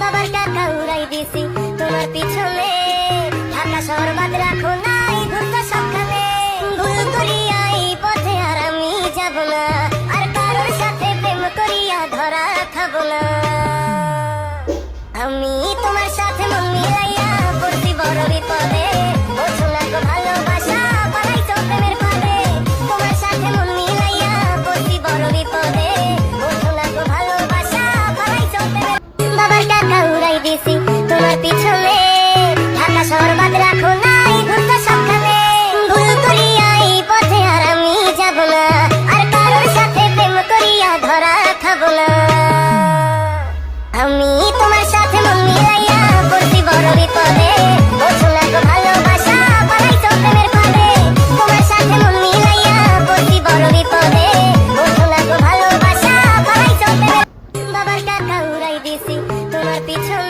বাবার টাকা উড়াই দিছি তোমার পিছনে, ঢাকা শহর বাদ রাখো নাই ঘুরতে সবখানে। ভুল করিয়া এই পথে আর আমি যাব না, আর কারোর সাথে প্রেম করিয়া ধরা খাবো না। আমি তোমার সাথে মন মিলাইয়া পড়ছি বড় বিপদে, বোঝো না গো ভালোবাসা বানাইছো প্রেমের ফাঁদে। তোমার সাথে মন মিলাইয়া পড়ছি বড় বিপদে, বোঝো না গো ভালোবাসা বানাইছো প্রেমের। বাবার টাকা উড়াই দিছি তোমার পিছনে, ঢাকা শহর বাদ রাখো নাই ঘুরতে সবখানে। ভুল করিয়া এই পথে আর আমি যাব না, আর কারোর সাথে প্রেম করিয়া ধরা খাবো না। আমি তোমার সাথে মন মিলাইয়া পড়ছি বড় বিপদে, বোঝো না গো ভালোবাসা বানাইছো প্রেমের ফাঁদে। তোমার সাথে মন মিলাইয়া পড়ছি বড় বিপদে, বোঝো না গো ভালোবাসা বানাইছো প্রেমের। বাবার টাকা উড়াই দিছি তোমার পিছনে,